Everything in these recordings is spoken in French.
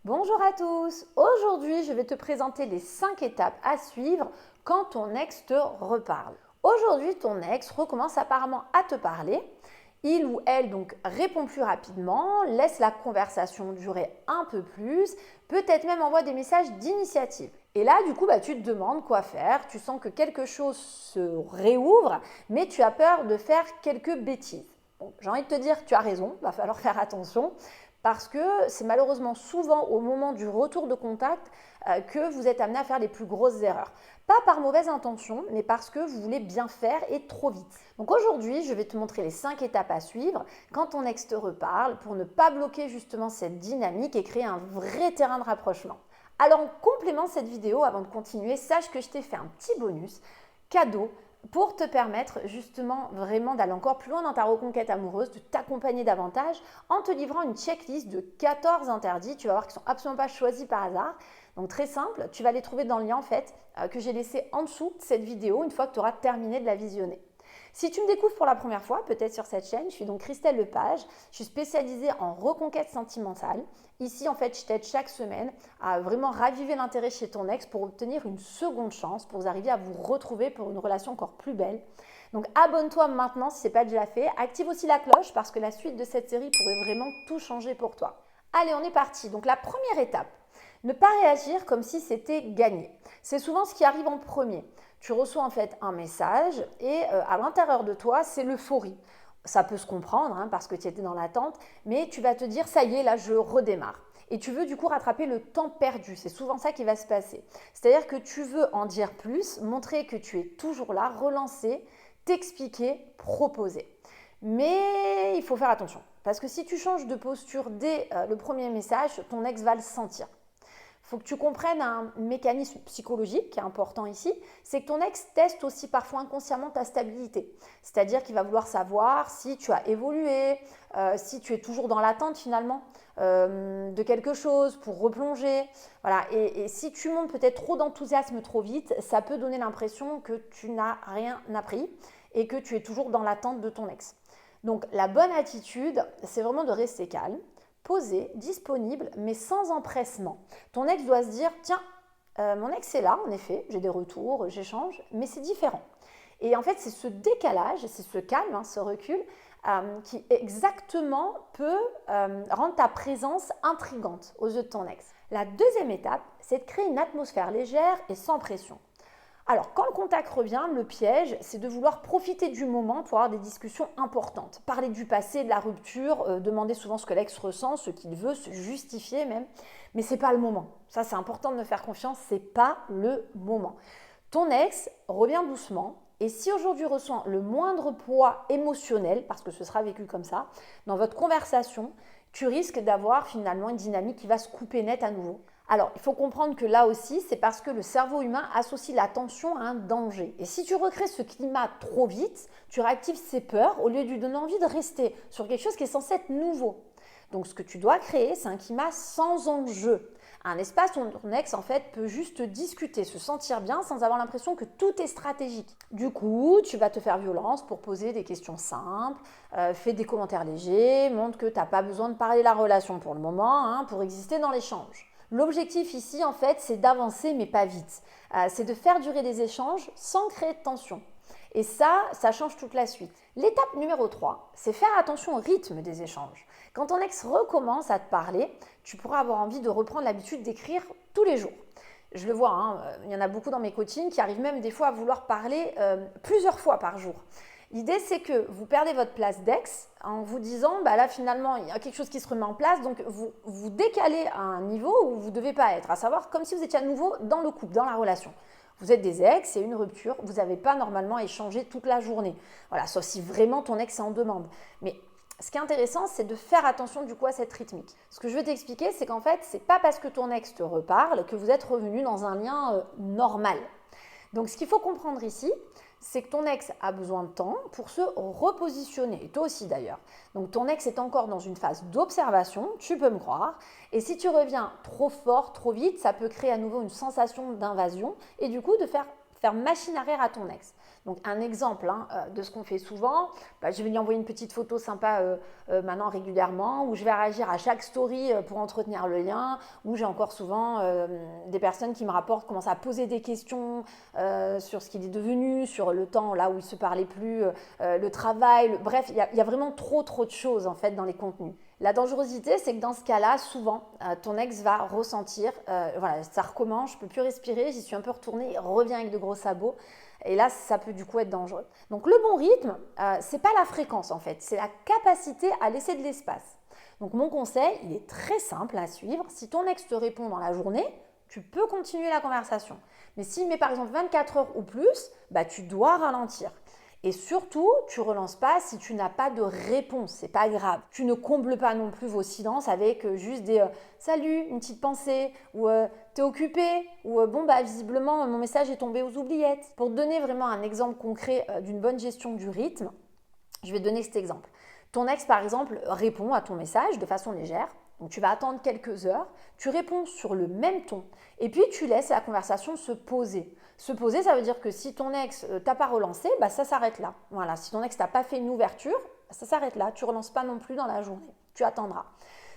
Bonjour à tous, aujourd'hui je vais te présenter les 5 étapes à suivre quand ton ex te reparle. Aujourd'hui ton ex recommence apparemment à te parler, il ou elle donc répond plus rapidement, laisse la conversation durer un peu plus, peut-être même envoie des messages d'initiative. Et là du coup tu te demandes quoi faire, tu sens que quelque chose se réouvre mais tu as peur de faire quelques bêtises. Bon, j'ai envie de te dire tu as raison, va falloir faire attention. Parce que c'est malheureusement souvent au moment du retour de contact que vous êtes amené à faire les plus grosses erreurs. Pas par mauvaise intention, mais parce que vous voulez bien faire et trop vite. Donc aujourd'hui, je vais te montrer les 5 étapes à suivre quand ton ex te reparle pour ne pas bloquer justement cette dynamique et créer un vrai terrain de rapprochement. Alors en complément de cette vidéo, avant de continuer, sache que je t'ai fait un petit bonus cadeau pour te permettre justement vraiment d'aller encore plus loin dans ta reconquête amoureuse, de t'accompagner davantage en te livrant une checklist de 14 interdits. Tu vas voir qu'ils ne sont absolument pas choisis par hasard. Donc très simple, tu vas les trouver dans le lien en fait que j'ai laissé en dessous de cette vidéo une fois que tu auras terminé de la visionner. Si tu me découvres pour la première fois, peut-être sur cette chaîne, je suis donc Christelle Lepage, je suis spécialisée en reconquête sentimentale. Ici, en fait, je t'aide chaque semaine à vraiment raviver l'intérêt chez ton ex pour obtenir une seconde chance, pour vous arriver à vous retrouver pour une relation encore plus belle. Donc abonne-toi maintenant si ce n'est pas déjà fait, active aussi la cloche parce que la suite de cette série pourrait vraiment tout changer pour toi. Allez, on est parti. Donc la première étape, ne pas réagir comme si c'était gagné. C'est souvent ce qui arrive en premier. Tu reçois en fait un message et à l'intérieur de toi, c'est l'euphorie. Ça peut se comprendre parce que tu étais dans l'attente, mais tu vas te dire, ça y est, là, je redémarre. Et tu veux du coup rattraper le temps perdu. C'est souvent ça qui va se passer. C'est-à-dire que tu veux en dire plus, montrer que tu es toujours là, relancer, t'expliquer, proposer. Mais il faut faire attention. Parce que si tu changes de posture dès le premier message, ton ex va le sentir. Il faut que tu comprennes un mécanisme psychologique qui est important ici, c'est que ton ex teste aussi parfois inconsciemment ta stabilité. C'est-à-dire qu'il va vouloir savoir si tu as évolué, si tu es toujours dans l'attente finalement de quelque chose pour replonger. Voilà. Et si tu montes peut-être trop d'enthousiasme trop vite, ça peut donner l'impression que tu n'as rien appris et que tu es toujours dans l'attente de ton ex. Donc la bonne attitude, c'est vraiment de rester calme, posé, disponible, mais sans empressement. Ton ex doit se dire, tiens, mon ex est là, en effet, j'ai des retours, j'échange, mais c'est différent. Et en fait, c'est ce décalage, c'est ce calme, ce recul, qui exactement peut rendre ta présence intrigante aux yeux de ton ex. La deuxième étape, c'est de créer une atmosphère légère et sans pression. Alors, quand le contact revient, le piège, c'est de vouloir profiter du moment pour avoir des discussions importantes. Parler du passé, de la rupture, demander souvent ce que l'ex ressent, ce qu'il veut, se justifier même. Mais ce n'est pas le moment. Ça, c'est important de me faire confiance, ce n'est pas le moment. Ton ex revient doucement. Et si aujourd'hui ressent le moindre poids émotionnel, parce que ce sera vécu comme ça, dans votre conversation, tu risques d'avoir finalement une dynamique qui va se couper net à nouveau. Alors, il faut comprendre que là aussi, c'est parce que le cerveau humain associe la tension à un danger. Et si tu recrées ce climat trop vite, tu réactives ses peurs au lieu de lui donner envie de rester sur quelque chose qui est censé être nouveau. Donc, ce que tu dois créer, c'est un climat sans enjeu. Un espace où ton ex, en fait, peut juste discuter, se sentir bien sans avoir l'impression que tout est stratégique. Du coup, tu vas te faire violence pour poser des questions simples, fais des commentaires légers, montre que tu n'as pas besoin de parler de la relation pour le moment, pour exister dans l'échange. L'objectif ici, en fait, c'est d'avancer, mais pas vite. C'est de faire durer des échanges sans créer de tension. Et ça change toute la suite. L'étape numéro 3, c'est faire attention au rythme des échanges. Quand ton ex recommence à te parler, tu pourras avoir envie de reprendre l'habitude d'écrire tous les jours. Je le vois, il y en a beaucoup dans mes coachings qui arrivent même des fois à vouloir parler plusieurs fois par jour. L'idée, c'est que vous perdez votre place d'ex en vous disant, là finalement, il y a quelque chose qui se remet en place, donc vous décalez à un niveau où vous ne devez pas être, à savoir comme si vous étiez à nouveau dans le couple, dans la relation. Vous êtes des ex, c'est une rupture, vous n'avez pas normalement échangé toute la journée. Voilà, sauf si vraiment ton ex est en demande. Mais ce qui est intéressant, c'est de faire attention du coup à cette rythmique. Ce que je veux t'expliquer, c'est qu'en fait, ce n'est pas parce que ton ex te reparle que vous êtes revenu dans un lien normal. Donc, ce qu'il faut comprendre ici, c'est que ton ex a besoin de temps pour se repositionner, et toi aussi d'ailleurs. Donc ton ex est encore dans une phase d'observation, tu peux me croire, et si tu reviens trop fort, trop vite, ça peut créer à nouveau une sensation d'invasion et du coup de faire faire machine arrière à ton ex. Donc un exemple de ce qu'on fait souvent, je vais lui envoyer une petite photo sympa maintenant régulièrement, où je vais réagir à chaque story pour entretenir le lien, où j'ai encore souvent des personnes qui me rapportent, commencent à poser des questions sur ce qu'il est devenu, sur le temps là où il ne se parlait plus, le travail, bref, il y a vraiment trop de choses en fait dans les contenus. La dangerosité, c'est que dans ce cas-là, souvent, ton ex va ressentir, voilà, ça recommence, je ne peux plus respirer, j'y suis un peu retournée, il revient avec de gros sabots. Et là, ça peut du coup être dangereux. Donc le bon rythme, c'est pas la fréquence en fait, c'est la capacité à laisser de l'espace. Donc mon conseil, il est très simple à suivre. Si ton ex te répond dans la journée, tu peux continuer la conversation. Mais s'il met par exemple 24 heures ou plus, tu dois ralentir. Et surtout, tu ne relances pas si tu n'as pas de réponse, c'est pas grave. Tu ne combles pas non plus vos silences avec juste des salut, une petite pensée, ou t'es occupé, ou visiblement mon message est tombé aux oubliettes. Pour te donner vraiment un exemple concret d'une bonne gestion du rythme, je vais te donner cet exemple. Ton ex, par exemple, répond à ton message de façon légère. Donc tu vas attendre quelques heures, tu réponds sur le même ton et puis tu laisses la conversation se poser. Se poser, ça veut dire que si ton ex t'a pas relancé, ça s'arrête là. Voilà, si ton ex t'a pas fait une ouverture, ça s'arrête là. Tu relances pas non plus dans la journée. Tu attendras.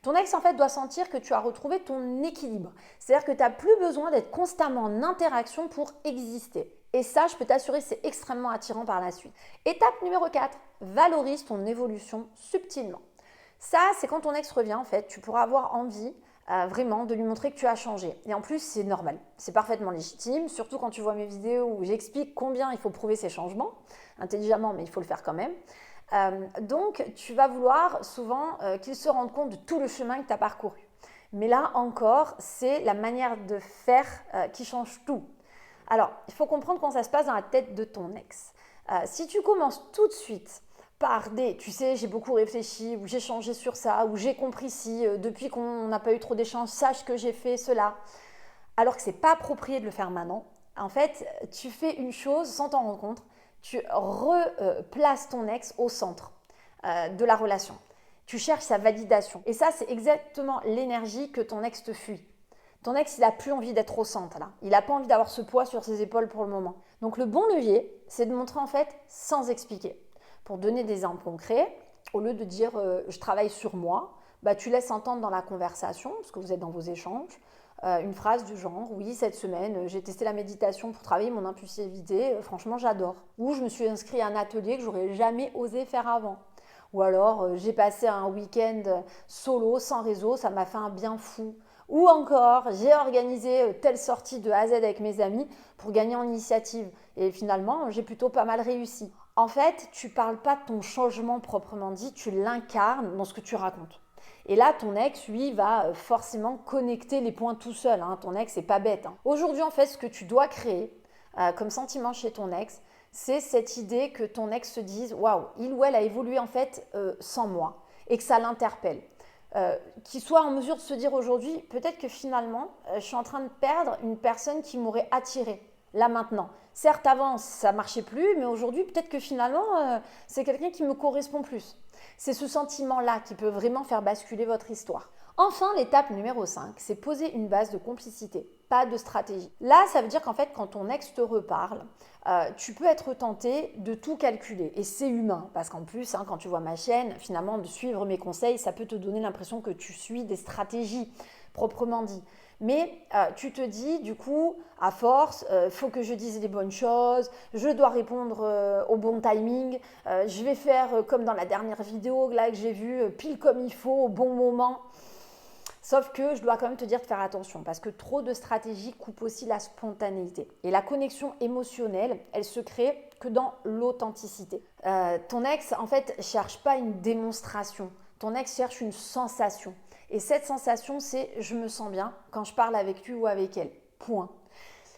Ton ex, en fait, doit sentir que tu as retrouvé ton équilibre. C'est-à-dire que tu n'as plus besoin d'être constamment en interaction pour exister. Et ça, je peux t'assurer, c'est extrêmement attirant par la suite. Étape numéro 4, valorise ton évolution subtilement. Ça, c'est quand ton ex revient, en fait, tu pourras avoir envie vraiment de lui montrer que tu as changé. Et en plus, c'est normal, c'est parfaitement légitime, surtout quand tu vois mes vidéos où j'explique combien il faut prouver ces changements, intelligemment, mais il faut le faire quand même. Donc, tu vas vouloir souvent qu'il se rende compte de tout le chemin que tu as parcouru. Mais là encore, c'est la manière de faire qui change tout. Alors, il faut comprendre comment ça se passe dans la tête de ton ex. Si tu commences tout de suite par des, tu sais, j'ai beaucoup réfléchi, ou j'ai changé sur ça, ou j'ai compris si, depuis qu'on n'a pas eu trop d'échanges, sache que j'ai fait cela, alors que ce n'est pas approprié de le faire maintenant, en fait, tu fais une chose sans t'en rendre compte, tu replaces ton ex au centre de la relation. Tu cherches sa validation. Et ça, c'est exactement l'énergie que ton ex te fuit. Ton ex, il n'a plus envie d'être au centre là. Il n'a pas envie d'avoir ce poids sur ses épaules pour le moment. Donc le bon levier, c'est de montrer en fait sans expliquer. Pour donner des exemples concrets, au lieu de dire je travaille sur moi, tu laisses entendre dans la conversation, parce que vous êtes dans vos échanges, une phrase du genre oui, cette semaine j'ai testé la méditation pour travailler mon impulsivité, franchement j'adore. Ou je me suis inscrit à un atelier que j'aurais jamais osé faire avant. Ou alors j'ai passé un week-end solo sans réseau, ça m'a fait un bien fou. Ou encore, j'ai organisé telle sortie de A à Z avec mes amis pour gagner en initiative. Et finalement, j'ai plutôt pas mal réussi. En fait, tu ne parles pas de ton changement proprement dit, tu l'incarnes dans ce que tu racontes. Et là, ton ex, lui, va forcément connecter les points tout seul. Ton ex n'est pas bête. Aujourd'hui, en fait, ce que tu dois créer comme sentiment chez ton ex, c'est cette idée que ton ex se dise « Waouh, il ou elle a évolué en fait sans moi » et que ça l'interpelle. Qu'il soit en mesure de se dire aujourd'hui, peut-être que finalement, je suis en train de perdre une personne qui m'aurait attirée, là maintenant. Certes, avant, ça ne marchait plus, mais aujourd'hui, peut-être que finalement, c'est quelqu'un qui me correspond plus. C'est ce sentiment-là qui peut vraiment faire basculer votre histoire. Enfin, l'étape numéro 5, c'est poser une base de complicité, pas de stratégie. Là, ça veut dire qu'en fait, quand ton ex te reparle, tu peux être tenté de tout calculer. Et c'est humain, parce qu'en plus, quand tu vois ma chaîne, finalement, de suivre mes conseils, ça peut te donner l'impression que tu suis des stratégies, proprement dit. Mais tu te dis, du coup, à force, faut que je dise les bonnes choses, je dois répondre au bon timing, je vais faire comme dans la dernière vidéo là, que j'ai vue, pile comme il faut, au bon moment. Sauf que je dois quand même te dire de faire attention parce que trop de stratégies coupent aussi la spontanéité. Et la connexion émotionnelle, elle se crée que dans l'authenticité. Ton ex, en fait, cherche pas une démonstration. Ton ex cherche une sensation. Et cette sensation, c'est « je me sens bien quand je parle avec lui ou avec elle ». Point.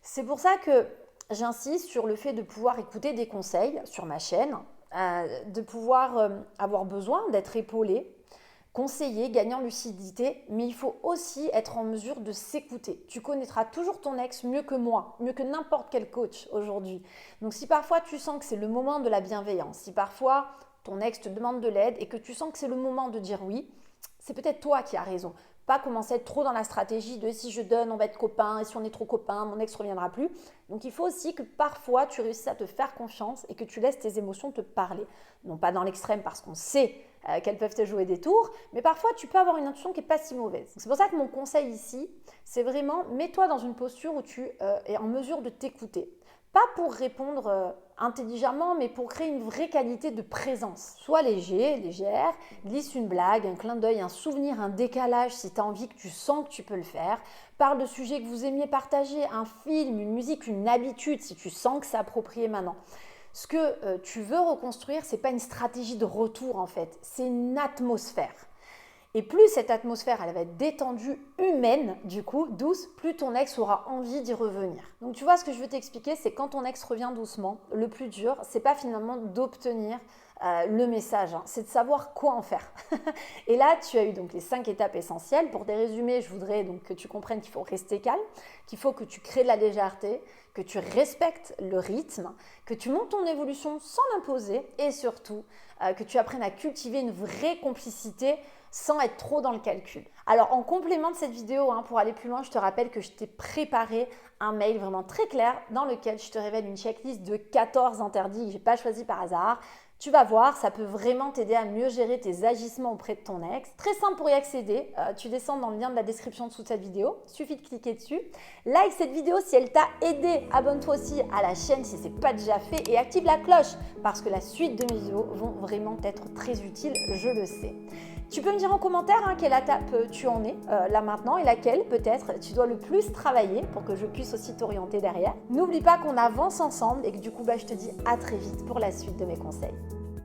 C'est pour ça que j'insiste sur le fait de pouvoir écouter des conseils sur ma chaîne, de pouvoir avoir besoin d'être épaulé, conseiller, gagner en lucidité, mais il faut aussi être en mesure de s'écouter. Tu connaîtras toujours ton ex mieux que moi, mieux que n'importe quel coach aujourd'hui. Donc si parfois tu sens que c'est le moment de la bienveillance, si parfois ton ex te demande de l'aide et que tu sens que c'est le moment de dire oui, c'est peut-être toi qui as raison. Pas commencer à être trop dans la stratégie de si je donne, on va être copains, et si on est trop copains, mon ex ne reviendra plus. Donc il faut aussi que parfois tu réussisses à te faire confiance et que tu laisses tes émotions te parler. Non pas dans l'extrême parce qu'on sait qu'elles peuvent te jouer des tours, mais parfois tu peux avoir une intuition qui n'est pas si mauvaise. C'est pour ça que mon conseil ici, c'est vraiment mets-toi dans une posture où tu es en mesure de t'écouter. Pas pour répondre intelligemment, mais pour créer une vraie qualité de présence. Sois léger, légère, glisse une blague, un clin d'œil, un souvenir, un décalage si tu as envie, que tu sens que tu peux le faire. Parle de sujets que vous aimiez partager, un film, une musique, une habitude, si tu sens que c'est approprié maintenant. Ce que tu veux reconstruire, ce n'est pas une stratégie de retour en fait, c'est une atmosphère. Et plus cette atmosphère elle va être détendue, humaine, du coup, douce, plus ton ex aura envie d'y revenir. Donc tu vois, ce que je veux t'expliquer, c'est quand ton ex revient doucement, le plus dur, c'est pas finalement d'obtenir le message, c'est de savoir quoi en faire. Et là, tu as eu donc les 5 étapes essentielles. Pour des résumés, je voudrais donc que tu comprennes qu'il faut rester calme, qu'il faut que tu crées de la légèreté, que tu respectes le rythme, que tu montes ton évolution sans l'imposer et surtout que tu apprennes à cultiver une vraie complicité sans être trop dans le calcul. Alors en complément de cette vidéo, pour aller plus loin, je te rappelle que je t'ai préparé un mail vraiment très clair dans lequel je te révèle une checklist de 14 interdits que je n'ai pas choisi par hasard. Tu vas voir, ça peut vraiment t'aider à mieux gérer tes agissements auprès de ton ex. Très simple pour y accéder, tu descends dans le lien de la description dessous de cette vidéo, il suffit de cliquer dessus. Like cette vidéo si elle t'a aidé, abonne-toi aussi à la chaîne si ce n'est pas déjà fait et active la cloche parce que la suite de mes vidéos vont vraiment être très utiles, je le sais. Tu peux me dire en commentaire quelle étape tu en es là maintenant et laquelle peut-être tu dois le plus travailler pour que je puisse aussi t'orienter derrière. N'oublie pas qu'on avance ensemble et que du coup je te dis à très vite pour la suite de mes conseils.